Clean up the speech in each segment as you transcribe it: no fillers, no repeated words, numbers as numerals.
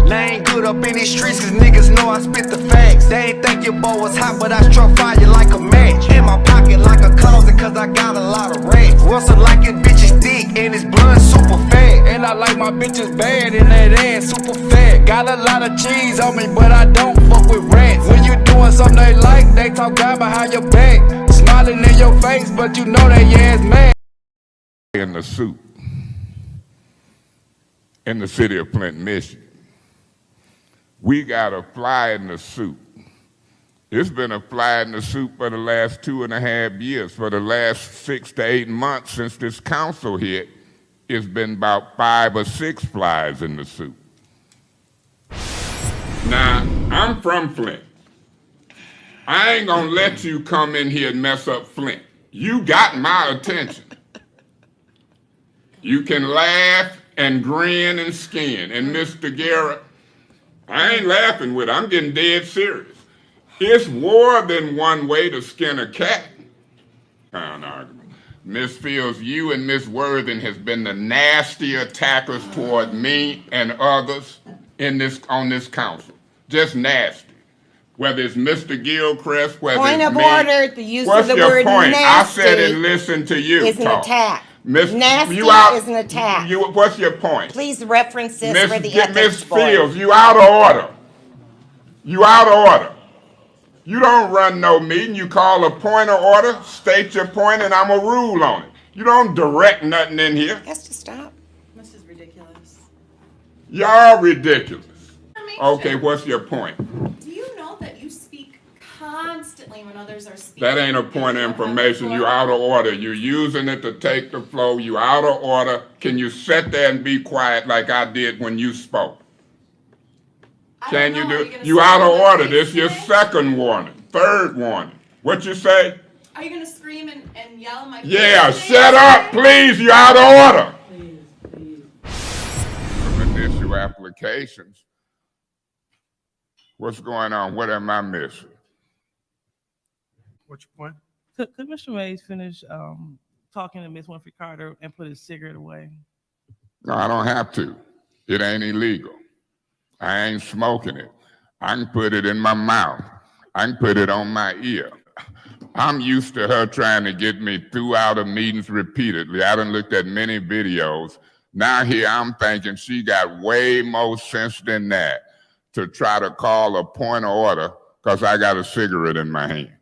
Lane good up in these streets cause niggas know I spit the facts. They ain't think your boy was hot, but I struck fire like a match. In my pocket like a closet cause I got a lot of racks. Russell like his bitches thick and his blood super fat. And I like my bitches bad and that ass super fat. Got a lot of cheese on me, but I don't fuck with rats. When you doing something they like, they talk God behind your back. Smiling in your face, but you know they ass mad. In the suit in the city of Flint, Michigan. We got a fly in the suit. It's been a fly in the suit for the last 2.5 years. For the last 6 to 8 months since this council hit, it's been about 5 or 6 flies in the suit. Now, I'm from Flint. I ain't gonna let you come in here and mess up Flint. You got my attention. You can laugh and grin and skin. And Mr. Garrett, I ain't laughing with it. I'm getting dead serious. It's more than one way to skin a cat. Kind of argument. Miss Fields, you and Miss Worthing has been the nasty attackers toward me and others on this council. Just nasty. Whether it's Mr. Gilchrist, whether Point it's of me. order, the use What's of the your word point? nasty I said and listen to you is an talk. attack. Nasty is an attack. What's your point? Please reference this for the ethics Miss board. Fields, you out of order. You out of order. You don't run no meeting. You call a point of order, state your point, and I'm going to rule on it. You don't direct nothing in here. Has to stop. This is ridiculous. Y'all ridiculous. Okay, what's your point? Do you know that you speak constantly when others are speaking? That ain't a point of information. You out of order. You're using it to take the flow. You out of order. Can you sit there and be quiet like I did when you spoke? Can you do? You out of order. This is your second warning, third warning. What you say? Are you gonna scream and yell in my face? Yeah, shut up, please. You out of order. Please. Some initial applications. What's going on? What am I missing? What's your point? Could Mr. Mays finish talking to Ms. Winfrey Carter and put his cigarette away? No, I don't have to. It ain't illegal. I ain't smoking it. I can put it in my mouth. I can put it on my ear. I'm used to her trying to get me throughout the meetings repeatedly. I done looked at many videos. Now here I'm thinking she got way more sense than that to try to call a point of order because I got a cigarette in my hand.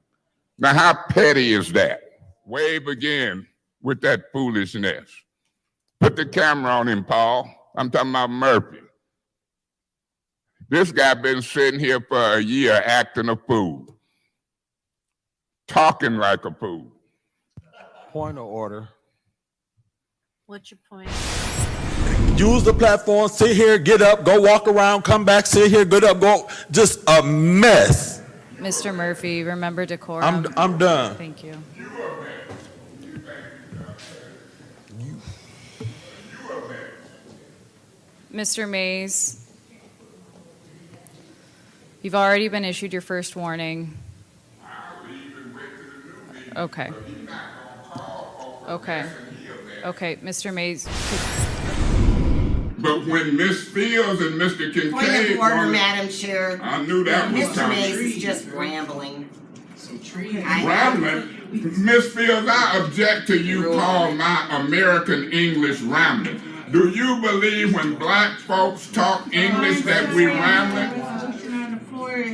Now how petty is that? Way begin with that foolishness. Put the camera on him, Paul. I'm talking about Murphy. This guy been sitting here for a year acting a fool, talking like a fool. Point of order. What's your point? Use the platform, sit here, get up, go walk around, come back, sit here, get up, go. Just a mess. Mr. Murphy, remember decorum. I'm done. Thank you. Mr. Mays, you've already been issued your first warning. Okay. Okay. Okay, Mr. Mays. But when Miss Fields and Mr. Kincaid... Point of order, Madam Chair. I knew that was Mr. coming. Mays is just rambling. Rambling? Miss Fields, I object to you call my American English rambling. Do you believe when black folks talk English that we rambling?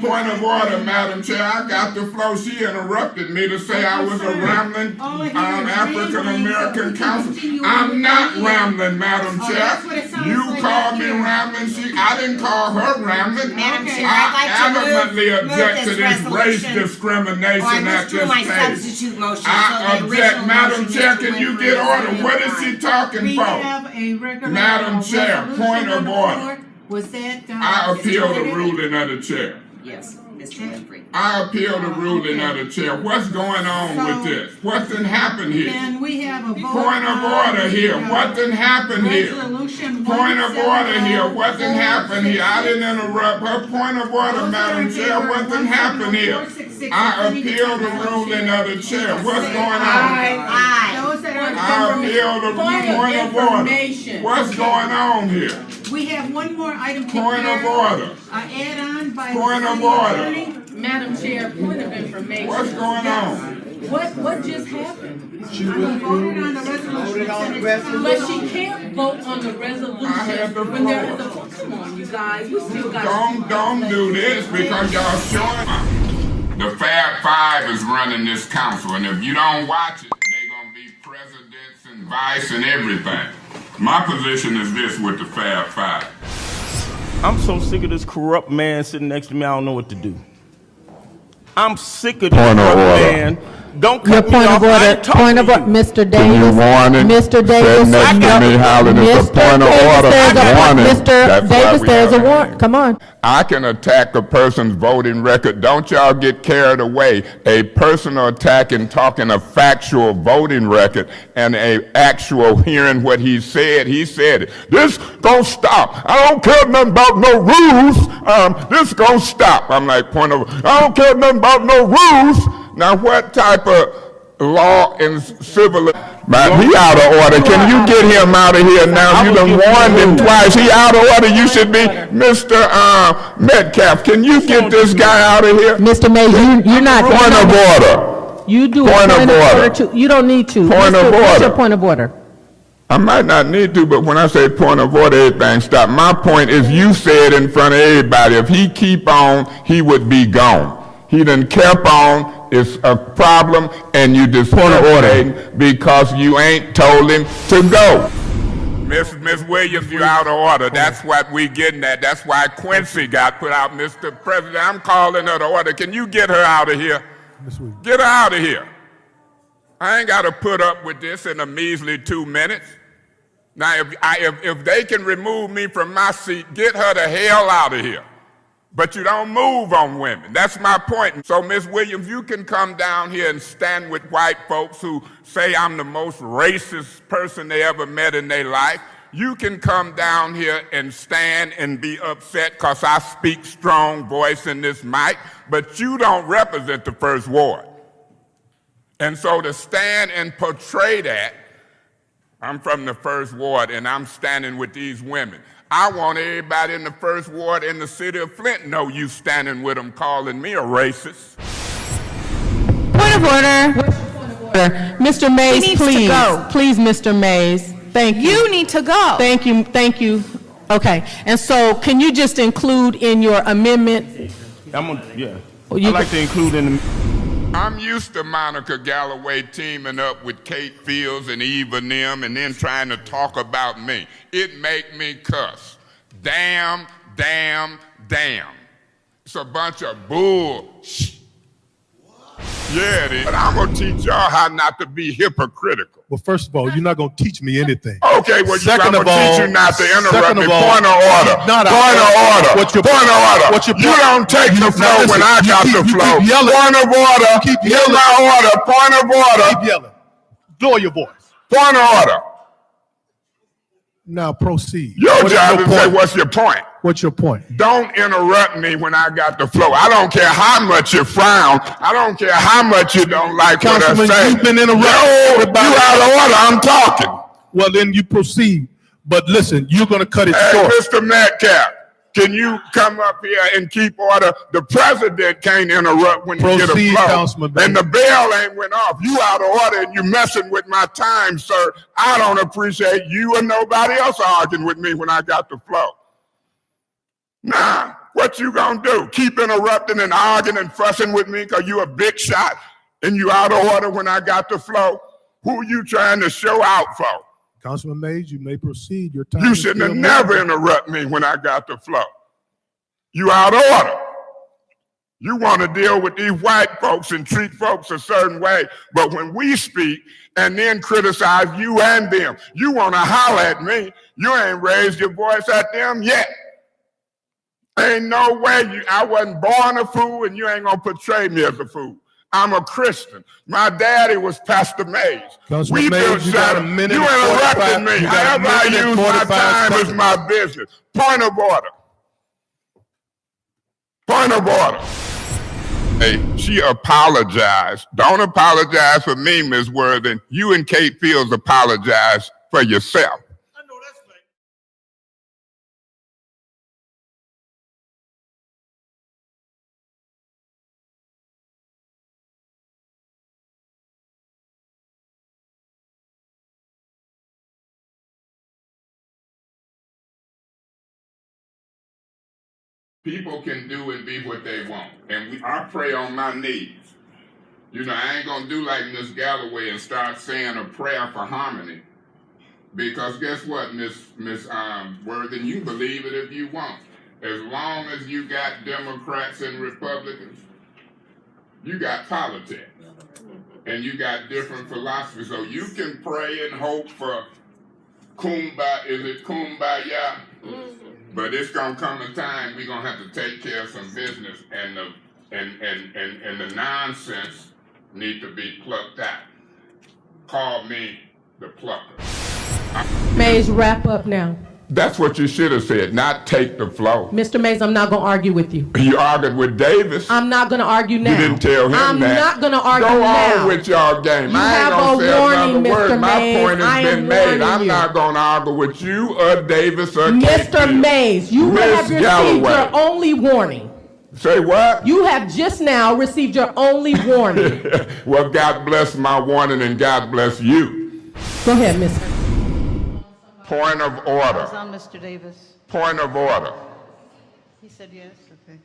Point of order, Madam Chair. I got the floor. She interrupted me to say I was a rambling African-American council. I'm not rambling, Madam Chair. You called me rambling. I didn't call her rambling. Madam Chair, I I'd like to adamantly object to this race discrimination at this my stage. substitute motion. I object, Madam Chair. Can you get order? What is she talking for? Madam Chair, point of order. Was that I appeal the ruling of the chair. Yes, Mr. Winfrey. I appeal the ruling of the chair. What's going on with this? What's done happened here? Can we have a vote? Point of order here. What done happened here? Point of order here. What done happened here? I didn't interrupt her. Point of order, Madam Chair. What done happened here? I appeal the ruling of the chair. What's going on? Aye. Those that are I appeal the point of order. What's going on here? We have one more item. Point of order. Add-on by. Point of order. Madam Chair, point of information. What's going on? What just happened? She voted on the resolution. But she can't vote on the resolution when there is a, come on, you guys, we still got. Don't do this because y'all showing. The Fab Five is running this council, and if you don't watch it, they're gonna be presidents and vice and everything. My position is this with the Fab Five. I'm so sick of this corrupt man sitting next to me, I don't know what to do. I'm sick of this corrupt man. Don't cut me off. Point of order, Mr. Davis. Mr. Davis. Mr. Davis, there's a warrant. Come on. I can attack a person's voting record. Don't y'all get carried away. A personal attack and talking a factual voting record and a actual hearing what he said it. This gonna stop. I don't care nothing about no rules. This gonna stop. I'm like, point of, I don't care nothing about no rules. Now, what type of law and civil? Man, he out of order. Can you get him out of here now? You done warned him twice. He out of order. You should be Mr. Metcalf. Can you get this guy out of here? Mr. Mays, you're not. Point of order. You do point of order. You don't need to. Point of order. What's your point of order? I might not need to, but when I say point of order, everything stop. My point is you said in front of everybody, if he keep on, he would be gone. He done kept on. It's a problem, and you discriminating because you ain't told him to go. Miss Williams, you out of order. That's what we getting at. That's why Quincy got put out. Mr. President, I'm calling her to order. Can you get her out of here? Get her out of here. I ain't got to put up with this in a measly 2 minutes. Now, if they can remove me from my seat, get her the hell out of here. But you don't move on women. That's my point. So, Ms. Williams, you can come down here and stand with white folks who say I'm the most racist person they ever met in their life. You can come down here and stand and be upset because I speak strong voice in this mic, but you don't represent the First Ward. And so to stand and portray that, I'm from the First Ward and I'm standing with these women. I want everybody in the First Ward in the city of Flint know you standing with them calling me a racist. Point of order. Mr. Mays, please. Please, Mr. Mays. Thank you. You need to go. Thank you. Okay. And so can you just include in your amendment? Yeah. I like to include in the... I'm used to Monica Galloway teaming up with Kate Fields and Eva Nim and then trying to talk about me. It make me cuss. Damn. It's a bunch of bull. Yeah, it is. But I'm going to teach y'all how not to be hypocritical. Well, first of all, you're not going to teach me anything. Okay, well, I'm going to teach you not to interrupt me. Point of order. Point of order. Point of order. You don't take the floor when I got the floor. Point of order. Here's my order. Point of order. Keep yelling. Lower your voice. Point of order. Now proceed. Your job is to say, what's your point? What's your point? Don't interrupt me when I got the floor. I don't care how much you frown. I don't care how much you don't like what I say. You've been interrupted. You out of order. I'm talking. Well, then you proceed. But listen, you're going to cut it short. Mr. Metcalf, can you come up here and keep order? The president can't interrupt when you get a floor. Councilman. And the bell ain't went off. You out of order and you messing with my time, sir. I don't appreciate you and nobody else arguing with me when I got the floor. Nah, what you gonna do? Keep interrupting and arguing and fussing with me because you a big shot and you out of order when I got the floor? Who you trying to show out for? Councilman Mays, you may proceed. Your time. You shouldn't have never interrupt me when I got the floor. You out of order. You want to deal with these white folks and treat folks a certain way, but when we speak and then criticize you and them, you want to holler at me. You ain't raised your voice at them yet. Ain't no way. I wasn't born a fool, and you ain't gonna portray me as a fool. I'm a Christian. My daddy was Pastor Mays. We built Shadow. You interrupted me. However I use my time is my business. Point of order. Point of order. Hey, she apologized. Don't apologize for me, Ms. Worthing. You and Kate Fields apologize for yourself. People can do and be what they want. And I pray on my knees. You know, I ain't gonna do like Miss Galloway and start saying a prayer for harmony. Because guess what, Miss Worthing, you believe it if you want. As long as you got Democrats and Republicans, you got politics. And you got different philosophies. So you can pray and hope for kumbaya, is it kumbaya? But it's gonna come a time we're gonna have to take care of some business, and the nonsense need to be plucked out. Call me the plucker. Mays, wrap up now. That's what you should have said, not take the flow. Mr. Mays, I'm not gonna argue with you. You argued with Davis. I'm not gonna argue now. You didn't tell him I'm that. not gonna argue Go now. on with y'all game. You I ain't have gonna a say warning, another word. Mr. My Mays. point I has am been made. warning I'm you. not gonna argue with you or Davis or Mr. Mays, you Miss have received Galloway. your only warning. Say what? You have just now received your only warning. Well, God bless my warning and God bless you. Go ahead, Miss. Point of order. It's on Mr. Davis. Point of order. He said yes, okay.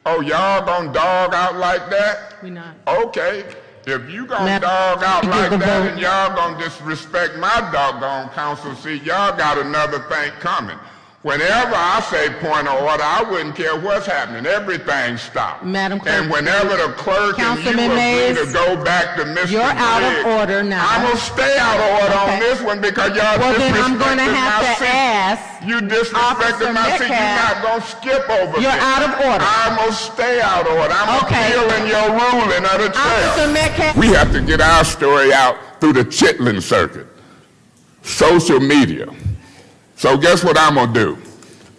Oh, y'all gonna dog out like that? We not. Okay. If you gonna Madam, dog out like the that vote. and y'all gonna disrespect my doggone council seat, y'all got another thing coming. Whenever I say point of order, I wouldn't care what's happening. Everything stops. Madam Clerk, and whenever the clerk Councilman and you Mays, agree to go back to Mr. you're out of Briggs, order now. I'm gonna stay out of order on Okay. this one because y'all Well, then I'm disrespected gonna have my to seat. ask You disrespected Officer my seat. You're Metcalf. not gonna skip over You're this. out of order. I'm gonna stay out of order. I'm Okay. appealing your ruling of the Officer chair. Metcalf. We have to get our story out through the Chitlin circuit, social media. So guess what I'm gonna do?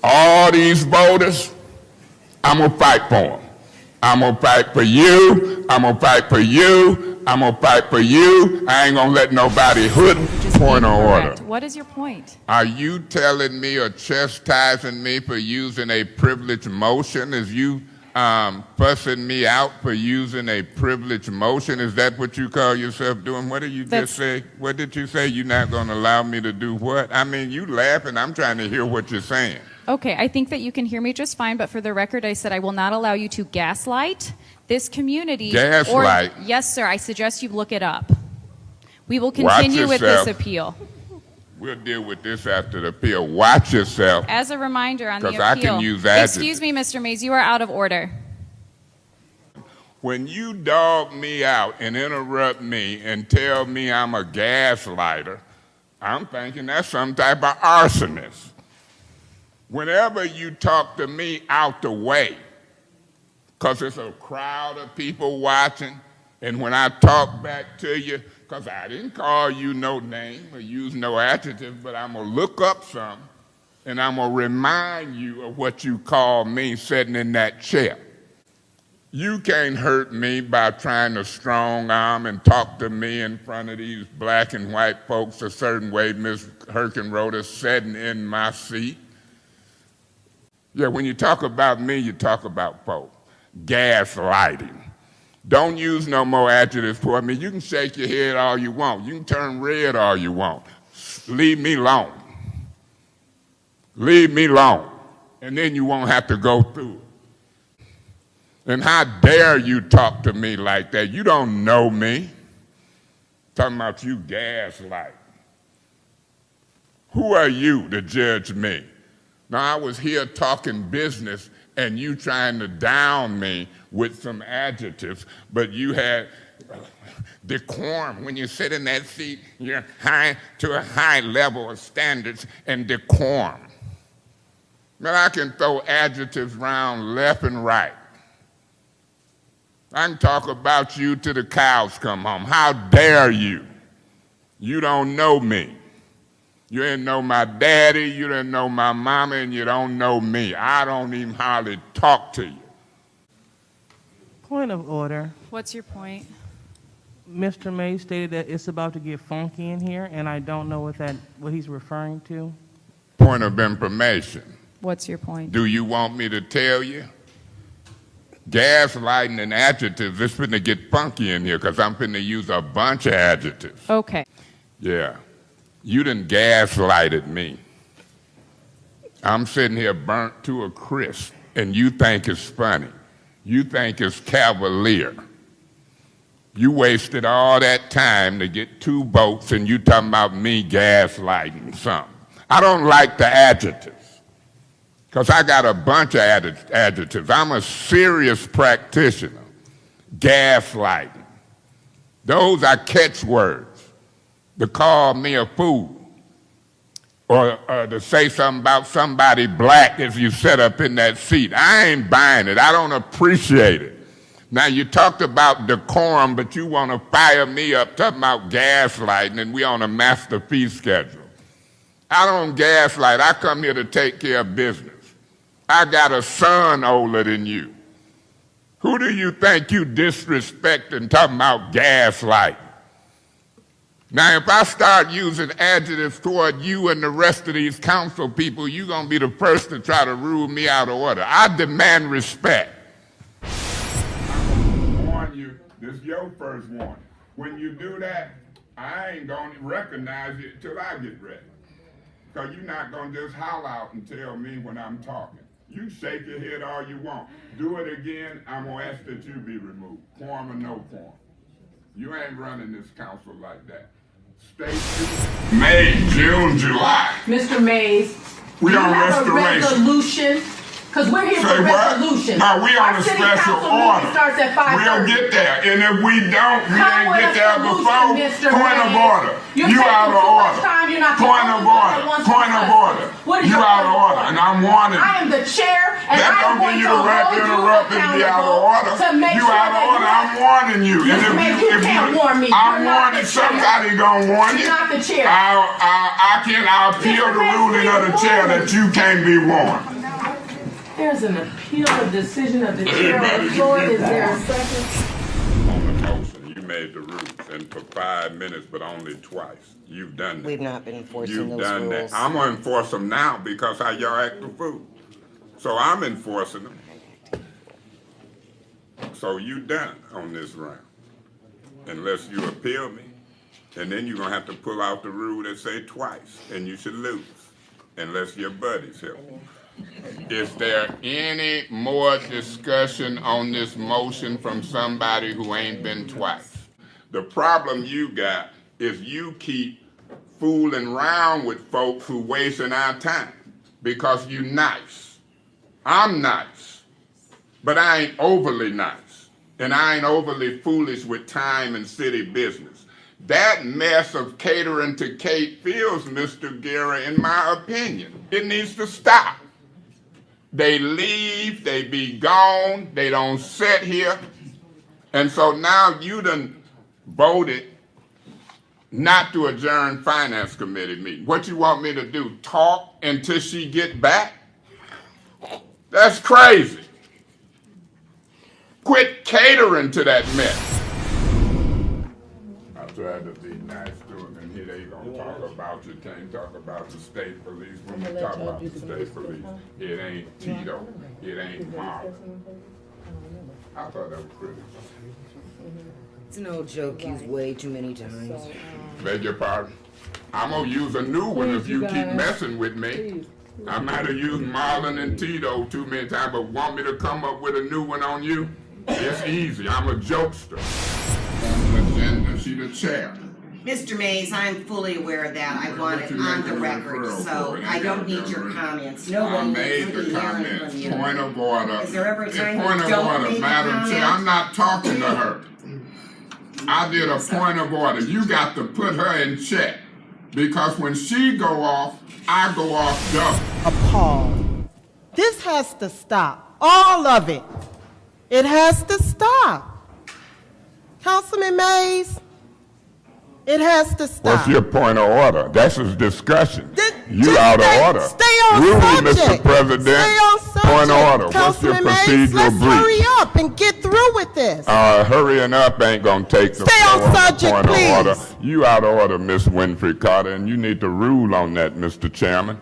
All these voters, I'm gonna fight for them. I'm gonna fight for you. I'm gonna fight for you. I'm gonna fight for you. I ain't gonna let nobody hood. Point of order. Correct. What is your point? Are you telling me or chastising me for using a privileged motion? Is you fussing me out for using a privileged motion? Is that what you call yourself doing? What did you just say? What did you say? You're not going to allow me to do what? I mean, you laughing. I'm trying to hear what you're saying. Okay, I think that you can hear me just fine, but for the record, I said I will not allow you to gaslight this community. Gaslight? Yes, sir. I suggest you look it up. We will continue with this appeal. We'll deal with this after the appeal. Watch yourself. As a reminder on the appeal. Because I can use adjectives. Excuse me, Mr. Mays, you are out of order. When you dog me out and interrupt me and tell me I'm a gaslighter, I'm thinking that's some type of arsonist. Whenever you talk to me out the way, because there's a crowd of people watching, and when I talk back to you, because I didn't call you no name or use no adjective, but I'm going to look up some, and I'm going to remind you of what you called me sitting in that chair. You can't hurt me by trying to strong arm and talk to me in front of these black and white folks a certain way Ms. Herkenroder sitting in my seat. Yeah, when you talk about me, you talk about folks. Gaslighting. Don't use no more adjectives for me. You can shake your head all you want. You can turn red all you want. Leave me alone. Leave me alone. And then you won't have to go through it. And how dare you talk to me like that? You don't know me. Talking about you gaslight. Who are you to judge me? Now, I was here talking business and you trying to down me with some adjectives, but you had decorum. When you sit in that seat, you're high to a high level of standards and decorum. Man, I can throw adjectives around left and right. I can talk about you till the cows come home. How dare you? You don't know me. You didn't know my daddy, you didn't know my mama, and you don't know me. I don't even hardly talk to you. Point of order. What's your point? Mr. Mays stated that it's about to get funky in here, and I don't know what he's referring to. Point of information. What's your point? Do you want me to tell you? Gaslighting and adjectives, it's finna get funky in here because I'm finna use a bunch of adjectives. Okay. Yeah. You done gaslighted me. I'm sitting here burnt to a crisp. and you think it's funny. You think it's cavalier. You wasted all that time to get 2 votes and you talking about me gaslighting something. I don't like the adjectives, because I got a bunch of adjectives. I'm a serious practitioner. Gaslighting. Those are catchwords to call me a fool, or to say something about somebody black if you sit up in that seat. I ain't buying it. I don't appreciate it. Now, you talked about decorum, but you want to fire me up talking about gaslighting, and we on a master fee schedule. I don't gaslight. I come here to take care of business. I got a son older than you. Who do you think you disrespecting talking about gaslighting? Now, if I start using adjectives toward you and the rest of these council people, you're going to be the first to try to rule me out of order. I demand respect. I'm going to warn you, this is your first warning. When you do that, I ain't going to recognize it till I get ready. Because you're not going to just holler out and tell me when I'm talking. You shake your head all you want. Do it again, I'm going to ask that you be removed. Quorum or no quorum. You ain't running this council like that. Stay May, June, July. Mr. Mays, We on have a restoration. resolution? Because we're here Say for what? resolution. No, we on Our a city special council meeting order. starts at 5:30. We'll get there. And if we don't, we Come ain't with get a there solution, before. Mr. Point of Mays. order. You're You taking out of too much order. time. You're not the Point only of one order. that wants to Point of cuss. order. What is You your out point of of order. And I'm warning I you. am the chair, and That I'm don't going give you to the right to hold you interrupt and be out of order. accountable to make You sure out of that order. I'm warning you. And Mr. Mays, you can't warn me. I'm You're not warning the chair. somebody gonna warn you. You're not the chair. I'll appeal Mr. the Mays, ruling of the please chair warn that you can't be warned. There's an appeal of decision of the chair on the floor. Is there a second? On the motion, you made the rules, and for 5 minutes, but only twice. You've done that. We've not been enforcing You've those done rules. that. I'm gonna enforce them now because how y'all act a fool. So I'm enforcing them. So you done on this round, unless you appeal me, and then you're gonna have to pull out the rule that say twice, and you should lose, unless your buddies help you. Is there any more discussion on this motion from somebody who ain't been twice? The problem you got is you keep fooling around with folks who wasting our time because you nice. I'm nice, but I ain't overly nice, and I ain't overly foolish with time and city business. That mess of catering to Kate Fields, Mr. Guerra, in my opinion, it needs to stop. They leave, they be gone, they don't sit here. And so now you done voted not to adjourn finance committee meeting. What you want me to do, talk until she get back? That's crazy. Quit catering to that mess. I tried to be nice to him, and here they gonna talk about you. Can't talk about the state police. When we talk about the state police, it ain't Tito, it ain't Mark. I thought that was pretty. It's an old joke used way too many times. Beg your pardon? I'm gonna use a new one if you keep messing with me. I might have used Marlon and Tito too many times, but want me to come up with a new one on you? It's easy. I'm a jokester. On the agenda, she the chair. Mr. Mays, I'm fully aware of that. I want it on the record, so I don't need your comments. I Nobody made needs to the be hearing comments. from you. Point of order. Is there ever a time Point you of don't order, make a Madam Chair. comment? I'm not talking to her. I did a point of order. You got to put her in check. Because when she go off, I go off double. Appalled. This has to stop. All of it. It has to stop. Councilman Mays, it has to stop. What's your point of order? That's a discussion. You Just out of order. Stay on Rule, subject. Mr. President. Stay on subject. Point of order. Councilman What's Mays, your let's procedural hurry breach? up and get through with this. Hurrying up ain't gonna take the Stay on floor the subject, point please. of order. You out of order, Miss Winfrey Carter, and you need to rule on that, Mr. Chairman.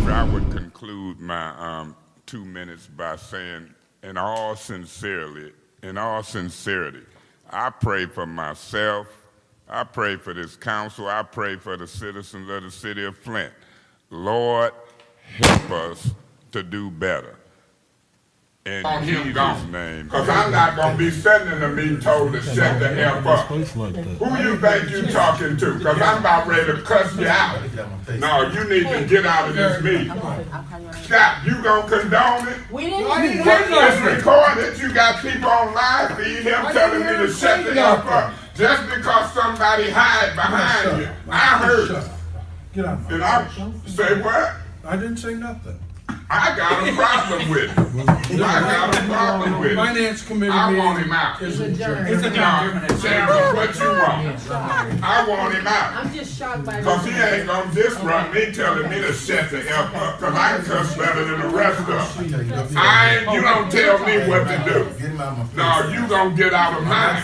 I would conclude my 2 minutes by saying, in all sincerity, I pray for myself, I pray for this council, I pray for the citizens of the city of Flint. Lord, help us to do better. And him gone, because I'm not going to be sitting in the meeting told to shut the F up. Who you think you talking to? Because I'm about ready to cuss you out. No, you need to get out of this meeting. Stop, you going to condone it? We didn't It's recorded. You got people on live feed him telling me to shut the F up just because somebody hide behind you. I heard it. Get out. Did I say what? I didn't say nothing. I got a problem with it. I got a problem with it. Finance committee I meeting want him out. is adjourned. It's adjourned. Chairman, what you want? I want him out. I'm just shocked by Because he ain't going to disrupt me telling me to shut the F up because I can cuss better than the rest of them. You don't tell me what to do. No, you going to get out of mine.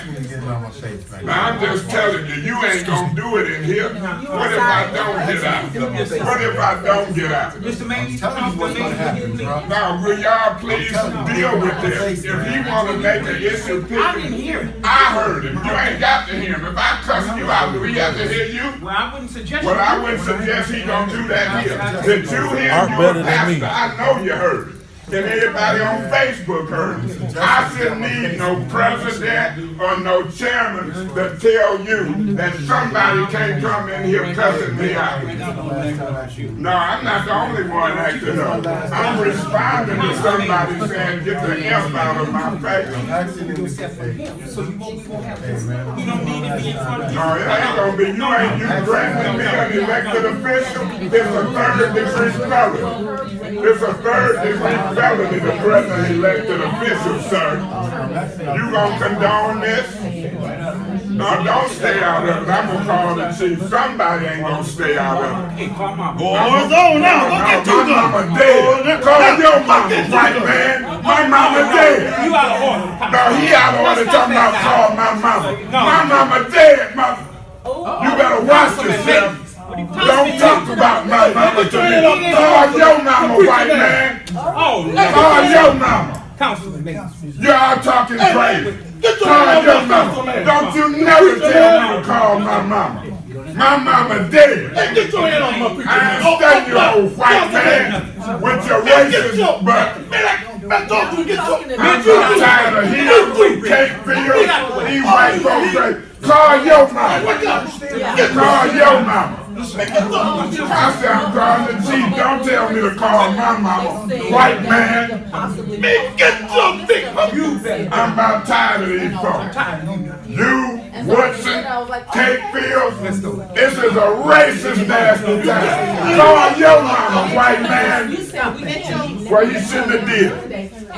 Now, I'm just telling you, you ain't going to do it in here. What if I don't get out? What if I don't get out? Mr. Mays, Now, will y'all please deal with this? If he want to make an issue, I didn't hear it. I heard him. You ain't got to hear him. If I cuss you out, do he have to hear you? Well, I wouldn't suggest. Well, I wouldn't suggest he gonna do that here. Did you hear Art you better a than me. pastor? I know you heard it. And everybody on Facebook heard it. I shouldn't need no president or no chairman to tell you that somebody can't come in here cussing me out. No, I'm not the only one acting up. I'm responding to somebody saying, get the F out of my face. So you won't have this. You don't need to be in front of you. No, it ain't gonna be. You threatening me an elected official. It's a third-degree felony. It's a third-degree felony to threaten an elected official, sir. You gonna condone this? No, don't stay out of it. I'm gonna call the chief. Somebody ain't gonna stay out of it. Hey, call my Boys on now. Look at you. My mama dead. Call your mama, white man. My mama dead. You out of order. No, he out of order talking about call my mama. My mama dead, mama. You better watch yourself. Don't talk about my mama to me. Call your mama, white man. Oh, Call your mama. Councilman Mays. Y'all talking crazy. Call your mama. Don't you never tell me to call my mama. My mama dead. Get your hand on my picture. I understand you, old white man, with your racist butt. I'm tired of hearing cake fields. These white folks say, call your mama. Call your mama. I said I'm calling the chief. Don't tell me to call my mama. White man. Get your dick from you. I'm about tired of these folks. You, Woodson, Cake Fields, this is a racist nasty time. Call your mama, white man. Well, you shouldn't have did.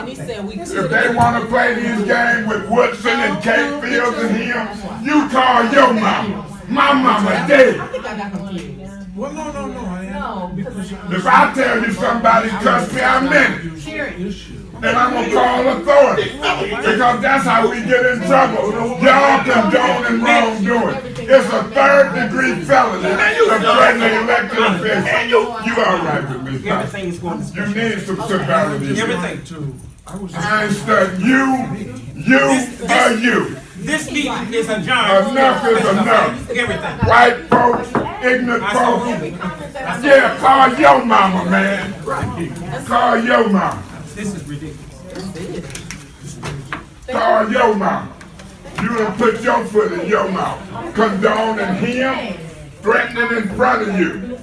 If they want to play these games with Woodson and Cake Fields and him, you call your mama. My mama dead. Well, no. If I tell you somebody cussed me, I meant it. And I'm going to call authority. Because that's how we get in trouble. Y'all condoning wrongdoing. It's a third-degree felony to threaten an elected official. You all right with me, pal? Everything is going to You need some severity. everything. I ain't studying you, you. This meeting is adjourned. Enough is enough. Everything. White folks, ignorant folks. Yeah, call your mama, man. Call your mama. This is ridiculous. Call your mama. You done put your foot in your mouth. Condoning him, threatening in front of you.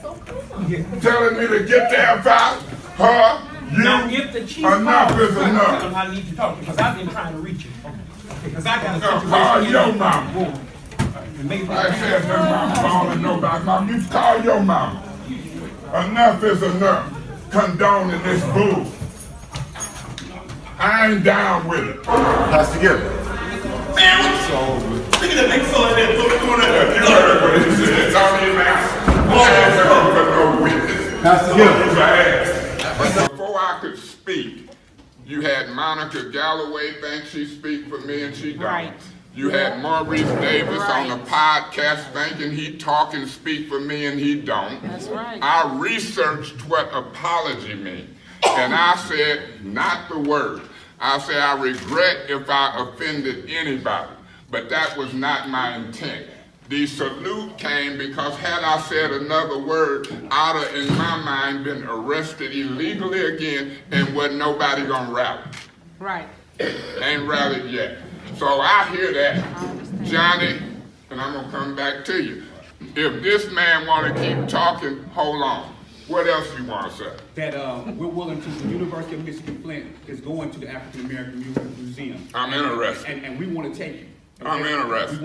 Telling me to get the F out. Her, you. Now, if the chief Enough is calls, enough. I need to talk because I've been trying to reach you. Because I got a situation. Call your mama. Maybe I said no mama calling nobody mama. You call your mama. Enough is enough. Condoning this bull. I ain't down with it. Pastor Gibbons. Man, look at that big fella there doing that. You heard what he said. It's all in there. Pastor Gibbons. Before I could speak, you had Monica Galloway think she speak for me and she don't. Right. You had Maurice Davis on the podcast thinking he talk and speak for me and he don't. That's right. I researched what apology means. And I said, not the word. I said, I regret if I offended anybody, but that was not my intent. The salute came because had I said another word, I'd have, in my mind, been arrested illegally again and wasn't nobody gonna rally. Right. Ain't rallied yet. So I hear that, Johnny, and I'm gonna come back to you. If this man wanna keep talking, hold on. What else you wanna say? That we're willing to, the University of Michigan Flint is going to the African American Museum. I'm interested. And we want to take you. Okay? I'm interested. I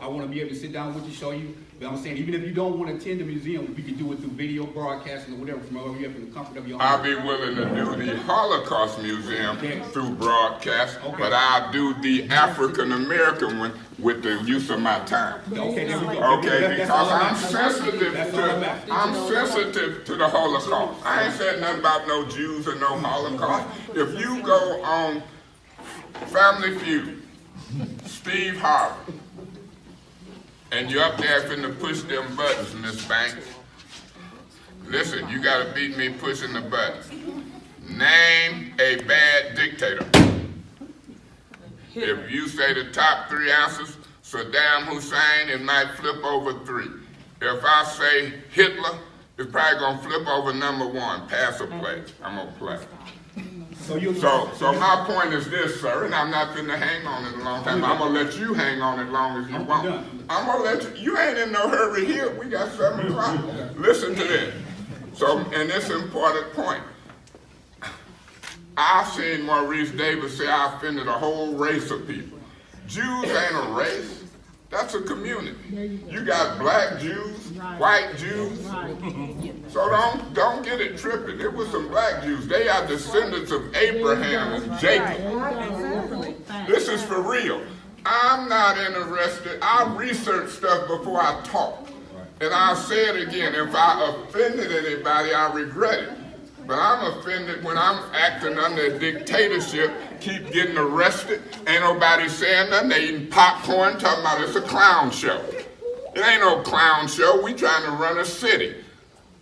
want to be able to sit down with you, show you. But I'm saying, even if you don't want to attend the museum, we can do it through video broadcasting or whatever from over here from the comfort of your home. I'll be willing to do the Holocaust Museum through broadcast, but I'll do the African American one with the use of my time. Okay, there we go. Okay, because I'm sensitive to the Holocaust. I ain't said nothing about no Jews or no Holocaust. If you go on Family Feud, Steve Harvey, and you're up there finna push them buttons, Miss Banks. Listen, you gotta beat me pushing the buttons. Name a bad dictator. If you say the top 3 answers, Saddam Hussein, it might flip over 3. If I say Hitler, it's probably gonna flip over number 1, pass or play. I'm gonna play. So my point is this, sir, and I'm not finna hang on it a long time. I'm gonna let you hang on it long as you want. I'm gonna let you ain't in no hurry here. We got 7 o'clock. Listen to this. So, and this important point. I've seen Maurice Davis say I offended a whole race of people. Jews ain't a race. That's a community. You got black Jews, white Jews. So don't get it tripping. It was some black Jews. They are descendants of Abraham and Jacob. This is for real. I'm not interested. I research stuff before I talk. And I'll say it again. If I offended anybody, I regret it. But I'm offended when I'm acting under a dictatorship, keep getting arrested, ain't nobody saying nothing, they eating popcorn, talking about it's a clown show. It ain't no clown show, we trying to run a city.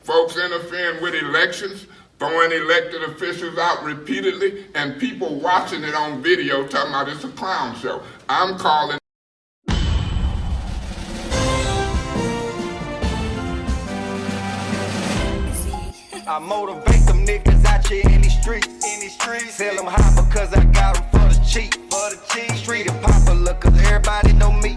Folks interfering with elections, throwing elected officials out repeatedly, and people watching it on video talking about it's a clown show. I'm calling I motivate them niggas out here in these streets. Tell them high because I got them for the cheap. Street and popular cause everybody know me.